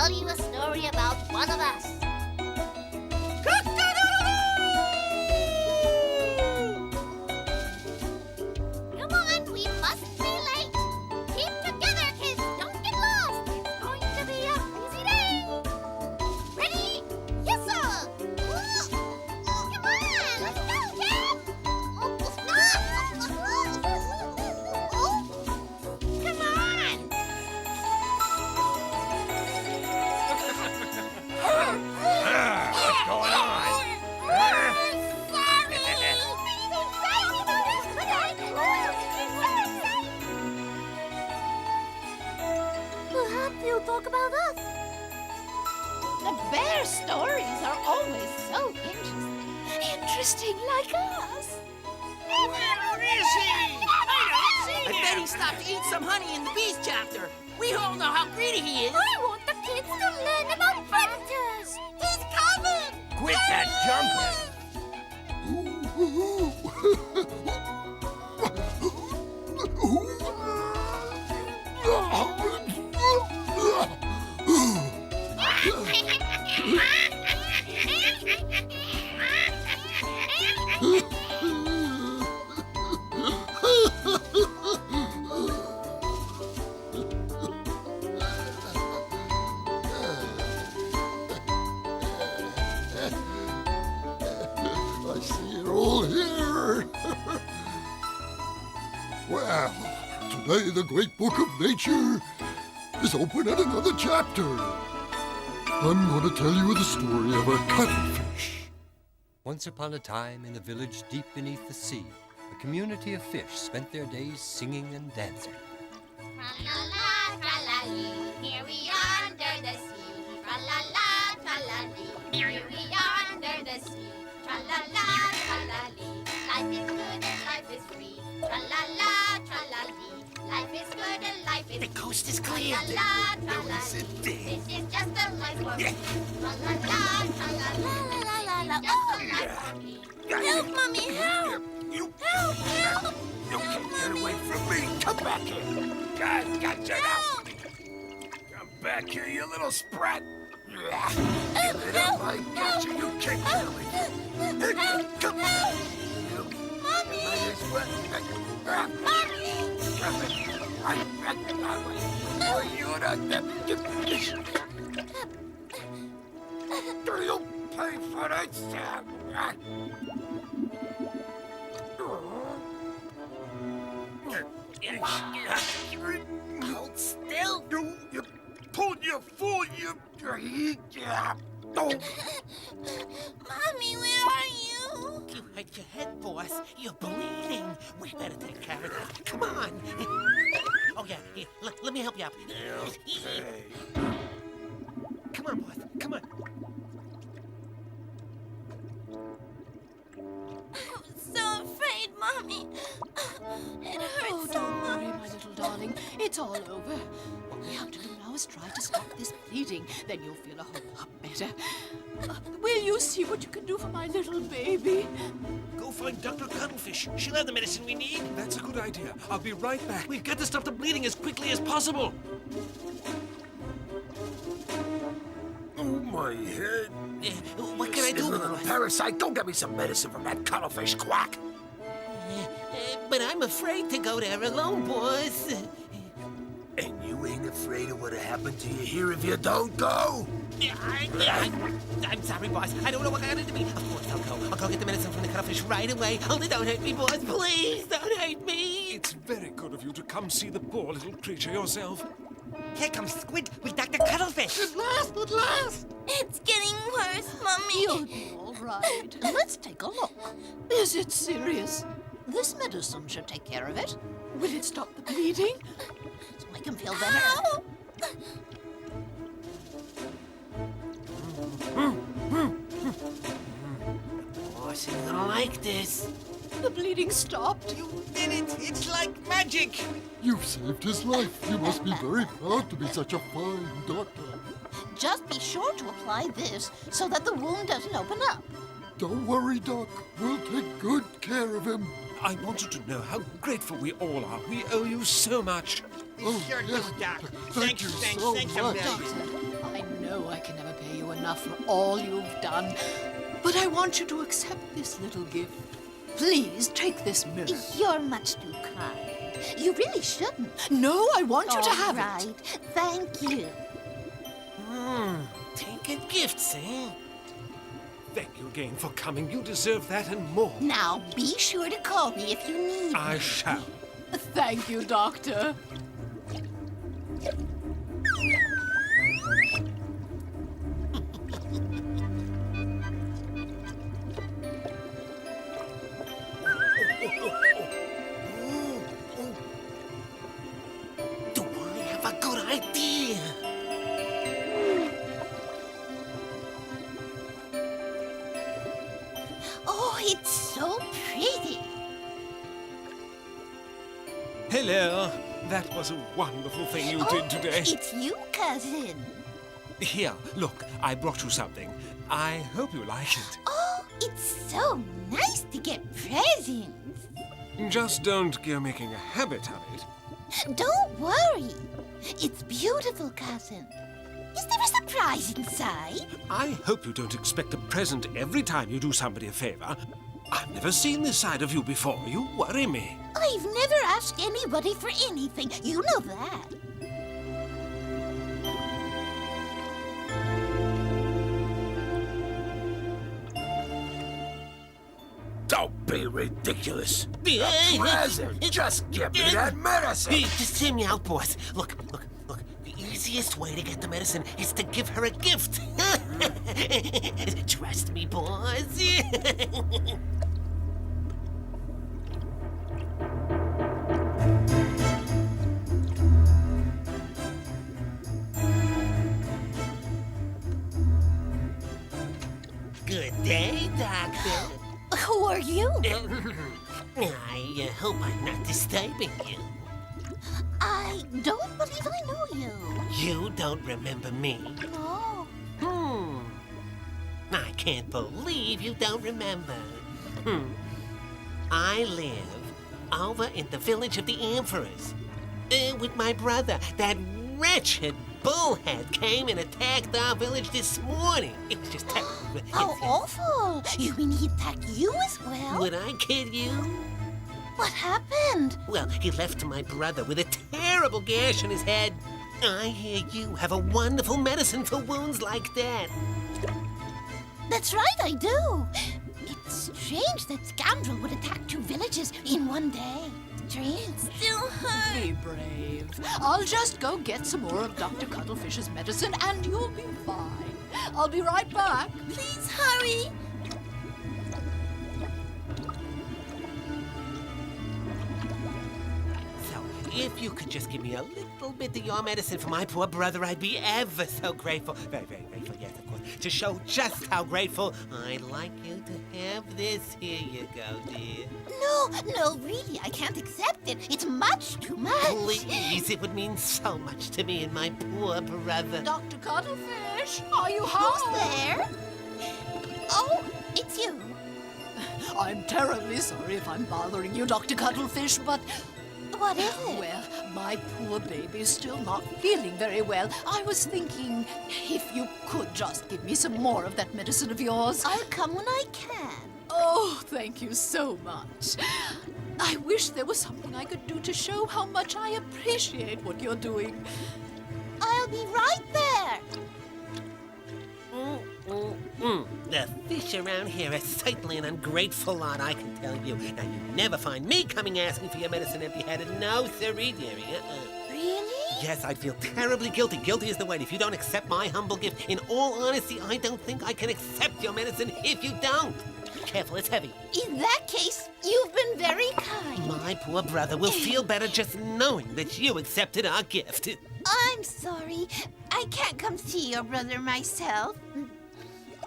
tell you a story about one of us. Come on, we must be late. Keep together, kids. Don't get lost. It's going to be a busy day. Ready? Yes, sir. Come on, let's go, kids. Come on. What's going on? Perhaps you'll talk about us. The bear stories are always so interesting. Interesting like us. Where is he? I don't see I bet he stopped to eat some honey in the bees chapter. We all know how greedy he is. I want the kids to learn about predators. He's coming. Quit that jumping. I see it all here. Well, today the great book of nature is open at another chapter. I'm going to tell you the story of a cuttlefish. Once upon a time, in a village deep beneath the sea, a community of fish spent their days singing and dancing. Tra-la-la, tra-la-lee, here we are under the sea. Tra-la-la, tra-la-lee, here we are under the sea. Tra-la-la, tra-la-lee, life is good and life is free. Tra-la-la, tra-la-lee, life is good and life is free. The coast is clear. Tra-la-la, There was a tra-la-lee, day. this is just a life for me. Tra-la-la, tra-la-lee, la-la-la-la, just a life for me. Help, Mommy, help! You Help, help! You can't get away from me! Come back here! God, gotcha now! Come back here, you little sprat! Get it up, I got you! You can't get away from me! Come on! Mommy! You'll pay for this! Hold still. You pull, you fool, you... Mommy, where are you? You hit your head, boss. You're bleeding. We better take care of that. Come on. Oh, yeah. Here, let me help you up. Okay. Come on, boss. Come on. I'm so afraid, Mommy. It hurts so Don't much. worry, my little darling. It's all over. What we have to do now is try to stop this bleeding. Then you'll feel a whole lot better. Will you see what you can do for my little baby? Go find Dr. Cuttlefish. She'll have the medicine we need. That's a good idea. I'll be right back. We've got to stop the bleeding as quickly as possible. Oh, my head. What can I do, You little boss? parasite, go get me some medicine from that cuttlefish quack. But I'm afraid to go there alone, boss. And you ain't afraid of what'll happen to you here if you don't go? I'm sorry, boss. I don't know what happened to me. Of course I'll go. I'll go get the medicine from the cuttlefish right away. Only don't hurt me, boss. Please don't hurt me. It's very good of you to come see the poor little creature yourself. Here comes Squid with Dr. Cuttlefish. At last! It's getting worse, Mommy. You'll be all right. Let's take a look. Is it serious? This medicine should take care of it. Will it stop the bleeding? So I can feel better. Ow! Boss isn't gonna like this. The bleeding stopped. You did it. It's like magic. You've saved his life. You must be very proud to be such a fine doctor. Just be sure to apply this so that the wound doesn't open up. Don't worry, Doc. We'll take good care of him. I want you to know how grateful we all are. We owe you so much. Oh, Sure yes, do, Doc. Thank you so much. Doctor, I know I can never pay you enough for all you've done, but I want you to accept this little gift. Please take this mirror. You're much too kind. You really shouldn't. No, I want you to have All right. Thank you. Take a gift, eh? Thank you again for coming. You deserve that and more. Now, be sure to call me if you need I me. shall. it. Thank you, Doctor. Do I have a good idea? Oh, it's so pretty. Hello. That was a wonderful thing you did today. It's you, cousin. Here, look, I brought you something. I hope you like it. Oh, it's so nice to get presents. Just don't go making a habit of it. Don't worry. It's beautiful, cousin. Is there a surprise inside? I hope you don't expect a present every time you do somebody a favor. I've never seen this side of you before. You worry me. I've never asked anybody for anything. You know that. Don't be ridiculous. Hey, Present. Just give me that medicine. Just hear me out, boss. Look. The easiest way to get the medicine is to give her a gift. Trust me, boss. Good day, Doctor. Who are you? I hope I'm not disturbing you. I don't believe I know you. You don't remember me. No. I can't believe you don't remember. I live over in the village of the Emperors. With my brother. That wretched bullhead came and attacked our village this morning. It was just terrible. How awful. You mean he attacked you as well? Would I kid you? What happened? Well, he left my brother with a terrible gash on his head. I hear you have a wonderful medicine for wounds like that. That's right, I do. It's strange that scoundrel would attack two villages in one day. Strange. Still hurt. Be brave. I'll just go get some more of Dr. Cuttlefish's medicine and you'll be fine. I'll be right back. Please hurry. So, if you could just give me a little bit of your medicine for my poor brother, I'd be ever so grateful. Very, very grateful, yes, of course. To show just how grateful, I'd like you to have this. Here you go, dear. No, really, I can't accept it. It's much too much. Please, it would mean so much to me and my poor brother. Dr. Cuttlefish, are you Who's home? there? Oh, it's you. I'm terribly sorry if I'm bothering you, Dr. Cuttlefish, but... What is it? Well, my poor baby's still not feeling very well. I was thinking if you could just give me some more of that medicine of yours. I'll come when I can. Oh, thank you so much. I wish there was something I could do to show how much I appreciate what you're doing. I'll be right there. The fish around here are certainly an ungrateful lot, I can tell you. Now, you never find me coming asking for your medicine empty-handed. No, sirree, dearie. Really? Yes, I'd feel terribly guilty. Guilty is the word. If you don't accept my humble gift, in all honesty, I don't think I can accept your medicine if you don't. Careful, it's heavy. In that case, you've been very kind. My poor brother will feel better just knowing that you accepted our gift. I'm sorry. I can't come see your brother myself.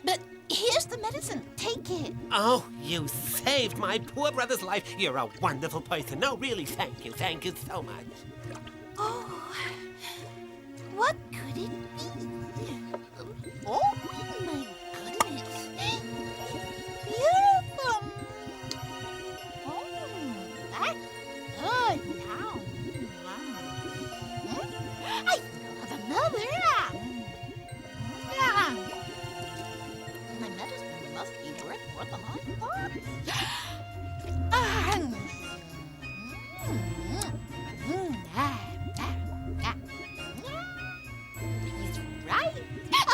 But here's the medicine. Take it. Oh, you saved my poor brother's life. You're a wonderful person. No, really, thank you. Thank you so much. Oh, what could it be? Oh, my goodness. It's beautiful. Oh, that's good now. I still have another.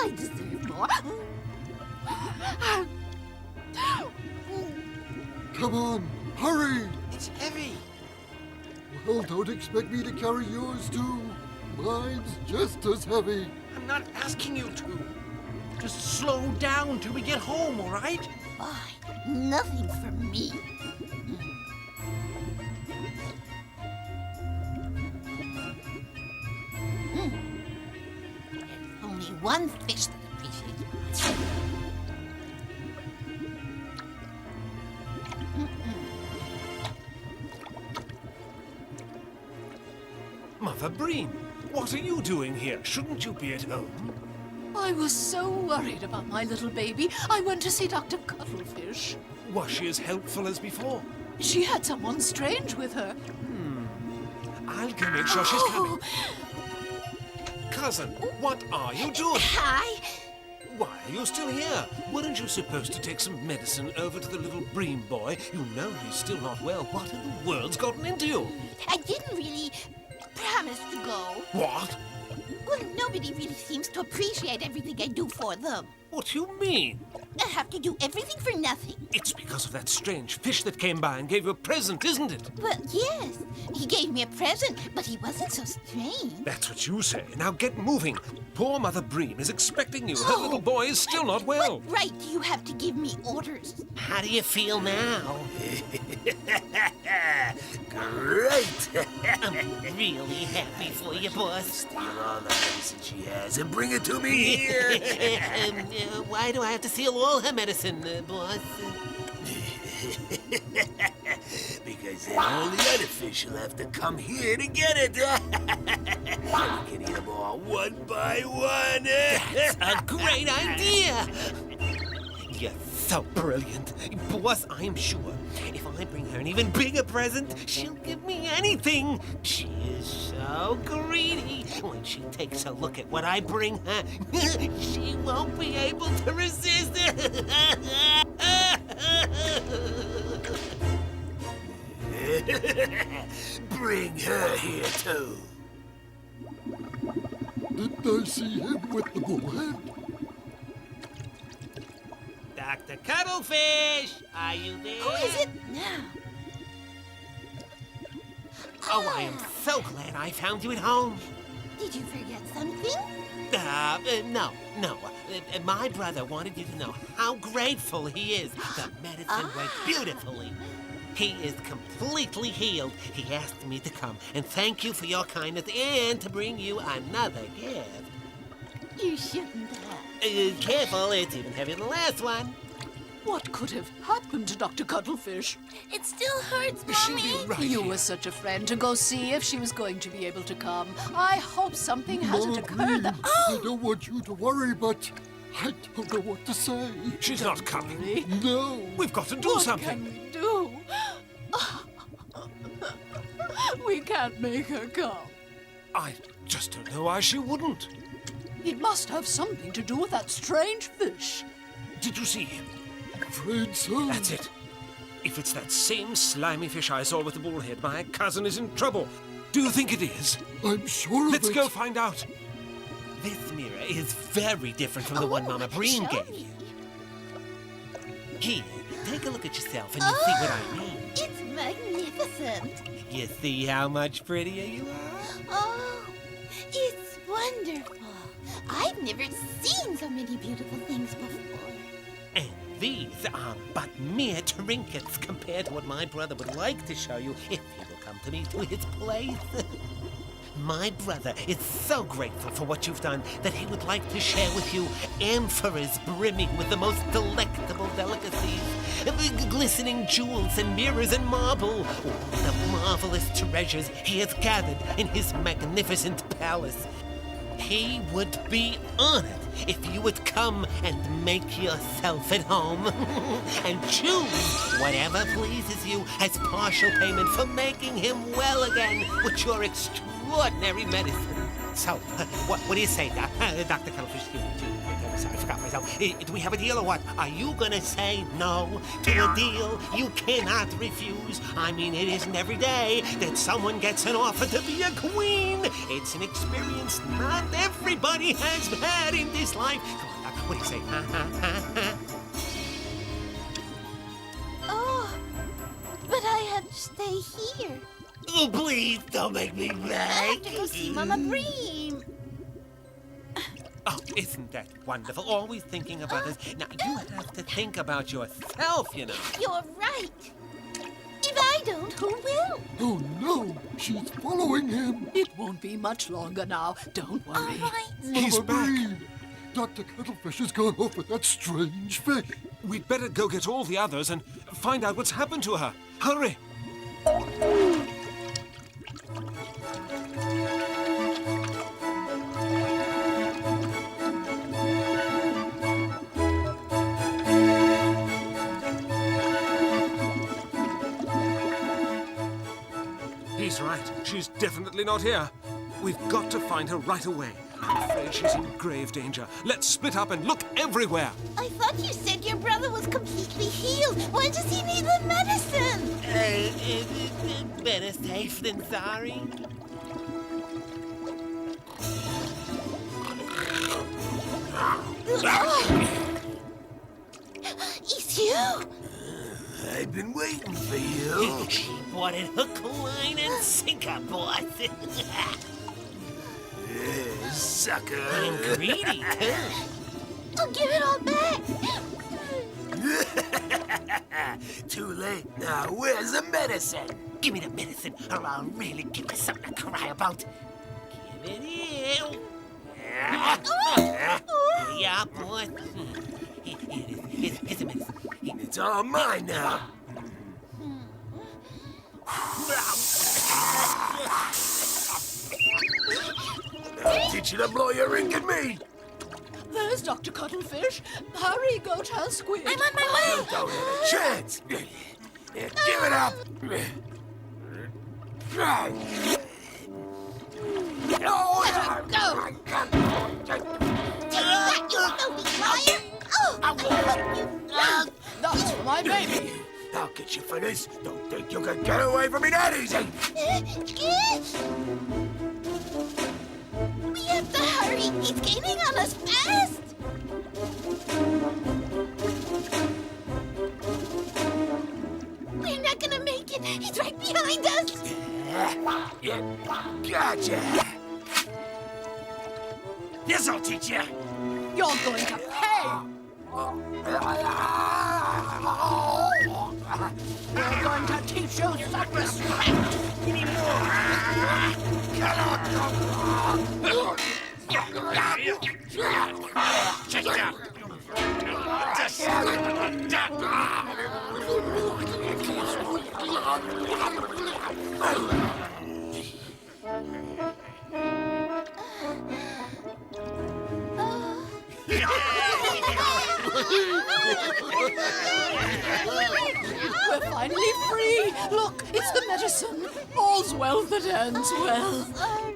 I deserve more. Come on, hurry! It's heavy. Well, don't expect me to carry yours too. Mine's just as heavy. I'm not asking you to. Just slow down till we get home, all right? Fine. Nothing for me. There's only one fish that appreciates it. Mother Breen, what are you doing here? Shouldn't you be at home? I was so worried about my little baby, I went to see Dr. Cuttlefish. Was she as helpful as before? She had someone strange with her. I'll go make sure she's coming. Cousin, what are you doing? Hi. Why are you still here? Weren't you supposed to take some medicine over to the little Breen boy? You know he's still not well. What in the world's gotten into you? I didn't really promise to go. What? Well, nobody really seems to appreciate everything I do for them. What do you mean? I have to do everything for nothing. It's because of that strange fish that came by and gave you a present, isn't it? Well, yes. He gave me a present, but he wasn't so strange. That's what you say. Now get moving. Poor Mother Breen is expecting you. Her Oh. little boy is still not well. What right do you have to give me orders? How do you feel now? Great! I'm really happy for you, boss. Steal all the medicine she has and bring it to me here. Why do I have to steal all her medicine, boss? Because then all the other fish will have to come here to get it. You can eat them all one by one. A great idea! You're so brilliant. Boss, I'm sure if I bring her an even bigger present, she'll give me anything. She is so greedy. When she takes a look at what I bring her, she won't be able to resist. Bring her here too. Didn't I see him with the bullhead? Dr. Cuttlefish, are you there? Who is it now? Oh, I am so glad I found you at home. Did you forget something? No. My brother wanted you to know how grateful he is. The medicine worked beautifully. He is completely healed. He asked me to come and thank you for your kindness and to bring you another gift. You shouldn't have. Careful, it's even heavier than the last one. What could have happened to Dr. Cuttlefish? It still hurts, She'll Mommy. be right You here. were such a friend to go see if she was going to be able to come. I hope something hasn't Mama occurred that... Breen, I don't want you to worry, but I don't know what to say. She's not coming. Worry. No. We've got to do What something. can we do? We can't make her come. I just don't know why she wouldn't. It must have something to do with that strange fish. Did you see him? Afraid so. That's it. If it's that same slimy fish I saw with the bullhead, my cousin is in trouble. Do you think it is? I'm sure of Let's it. go find out. This mirror is very different from the one Mama Breen show gave me. you. Here, take a look at yourself and you'll see what I mean. It's magnificent. You see how much prettier you are? Oh, it's wonderful. I've never seen so many beautiful things before. And these are but mere trinkets compared to what my brother would like to show you if you will come to me to his place. My brother is so grateful for what you've done that he would like to share with you amphoras brimming with the most delectable delicacies, glistening jewels and mirrors and marble, all the marvelous treasures he has gathered in his magnificent palace. He would be honored if you would come and make yourself at home and choose whatever pleases you as partial payment for making him well again with your extraordinary medicine. So, what do you say, Dr. Cuttlefish? Sorry, I forgot myself. Do we have a deal or what? Are you gonna say no to a deal you cannot refuse? I mean, it isn't every day that someone gets an offer to be a queen. It's an experience not every everybody has had in this life. Come on, now, what do you say? Ha, ha, ha, ha. Oh, but I have to stay here. Oh, please don't make me I beg. have to go see Mama Bream. Oh, isn't that wonderful? Always thinking about us. Now, you have to think about yourself, you know. You're right. If I don't, who will? Oh no, she's following him. It won't be much longer now. Don't All worry. right. He's Mama back. Bream, Dr. Cuttlefish has gone off with that strange fish. We'd better go get all the others and find out what's happened to her. Hurry! He's right. She's definitely not here. We've got to find her right away. I'm afraid she's in grave danger. Let's split up and look everywhere. I thought you said your brother was completely healed. Why does he need the medicine? Better safe than sorry. It's you. I've been waiting for you. She bought it hook, line, and sinker, boss. Sucker. I'm greedy, too. I'll give it all back. Too late now. Where's the medicine? Give me the medicine, or I'll really give you something to cry about. Give it here. Yeah, boy. Here it is. Here's the medicine. It's all mine now. I'll teach you to blow your ink at me. There's Dr. Cuttlefish. Hurry, go tell Squid. I'm on my way. You don't have a chance. Give it up. Oh, Go. Take that, you filthy liar. Oh, I hope you know. That's for my baby. I'll get you for this. Don't think you can get away from me that easy. We have to hurry. He's gaining on us fast. We're not gonna make it. He's right behind us. Yeah, gotcha. This'll teach you. You're going to pay. We're going to teach you some respect. We're finally free. Look, it's the medicine. All's well that ends well. Sorry.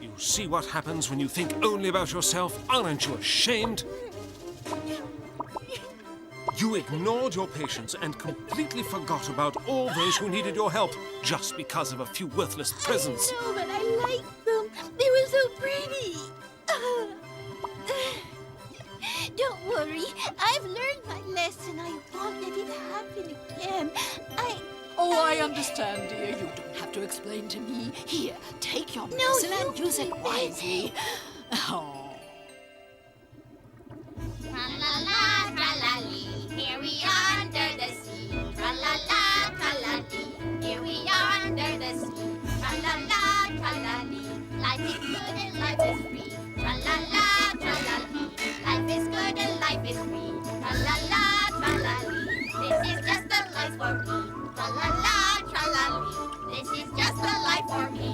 You see what happens when you think only about yourself? Aren't you ashamed? You ignored your patients and completely forgot about all those who needed your help just because of a few worthless presents. I know, but I liked them. They were so pretty. Don't worry. I've learned my lesson. I won't let it happen again. Oh, I understand, dear. You don't have to explain to me. Here, take your medicine and use it wisely. Oh. Tra-la-la, tra-la-lee, here we are under the sea. Tra-la-la, tra-la-lee, here we are under the sea. Tra-la-la, tra-la-lee, life is good and life is free. Tra-la-la, tra-la-lee, life is good and life is free. Tra-la-la, tra-la-lee, this is just the life for me. Tra-la-la, tra-la-lee, this is just the life for me.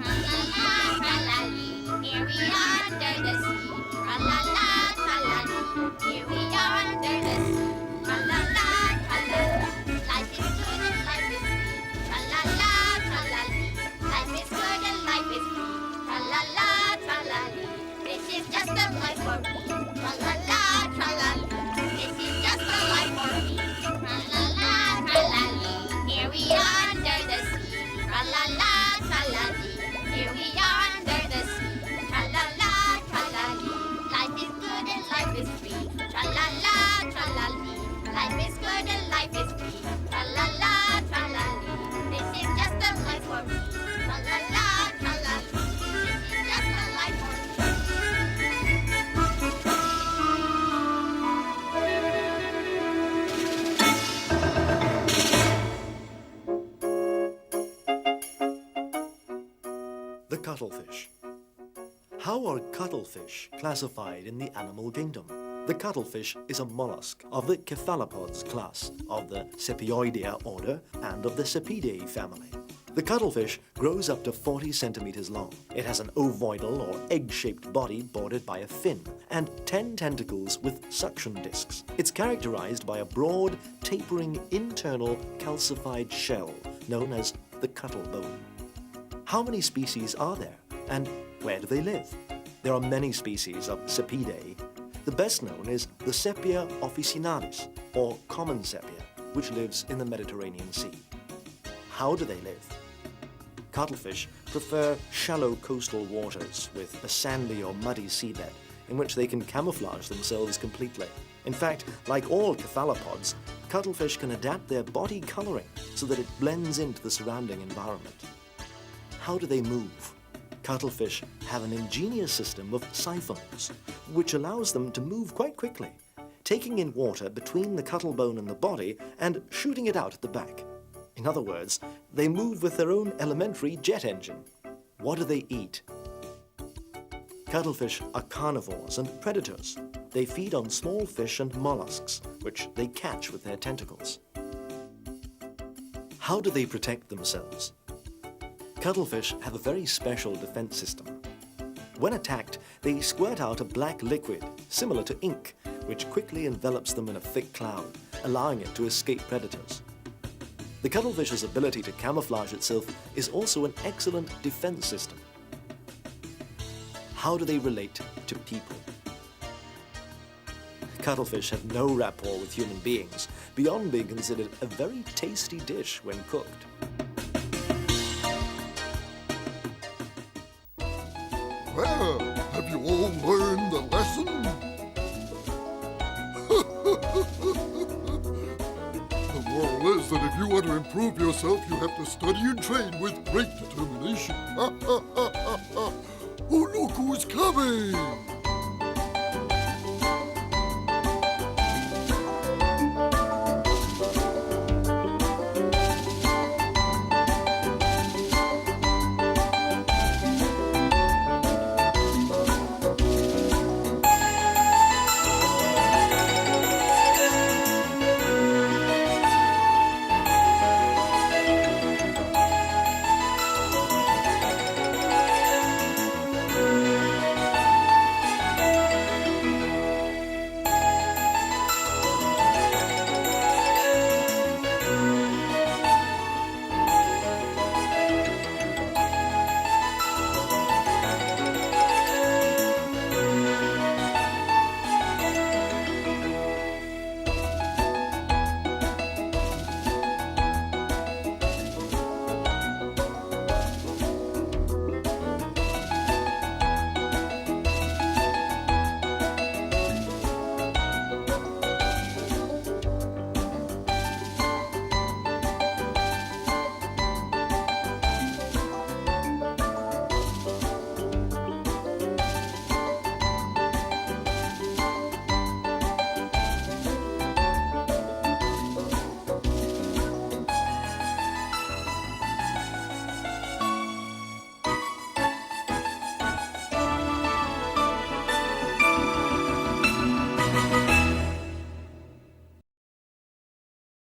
Tra-la-la, tra-la-lee, here we are under the sea. Tra-la-la, tra-la-lee, here we are under the sea. Tra-la-la, tra-la-lee, life is good and life is free. Tra-la-la, tra-la-lee, life is good and life is free. Tra-la-la, tra-la-lee, this is just the life for me. Tra-la-la, tra-la-lee, this is just the life for me. Tra-la-la, tra-la-lee, here we are under the sea. Tra-la-la, tra-la-lee, here we are under the sea. Tra-la-la, How are cuttlefish classified in the animal kingdom? The cuttlefish is a mollusk of the cephalopods class, of the Sepioidea order, and of the Sepidae family. The cuttlefish grows up to 40 centimeters long. It has an ovoidal or egg-shaped body bordered by a fin and 10 tentacles with suction discs. It's characterized by a broad, tapering internal calcified shell known as the cuttle bone. How many species are there, and where do they live? There are many species of Sepidae. The best known is the Sepia officinalis, or common sepia, which lives in the Mediterranean Sea. How do they live? Cuttlefish prefer shallow coastal waters with a sandy or muddy seabed in which they can camouflage themselves completely. In fact, like all cephalopods, cuttlefish can adapt their body coloring so that it blends into the surrounding environment. How do they move? Cuttlefish have an ingenious system of siphons, which allows them to move quite quickly, taking in water between the cuttle bone and the body and shooting it out at the back. In other words, they move with their own elementary jet engine. What do they eat? Cuttlefish are carnivores and predators. They feed on small fish and mollusks, which they catch with their tentacles. How do they protect themselves? Cuttlefish have a very special defense system. When attacked, they squirt out a black liquid, similar to ink, which quickly envelops them in a thick cloud, allowing it to escape predators. The cuttlefish's ability to camouflage itself is also an excellent defense system. How do they relate to people? Cuttlefish have no rapport with human beings, beyond being considered a very tasty dish when cooked. Well, have you all learned the lesson? The moral is that if you want to improve yourself, you have to study and train with great determination. Oh, look who's coming!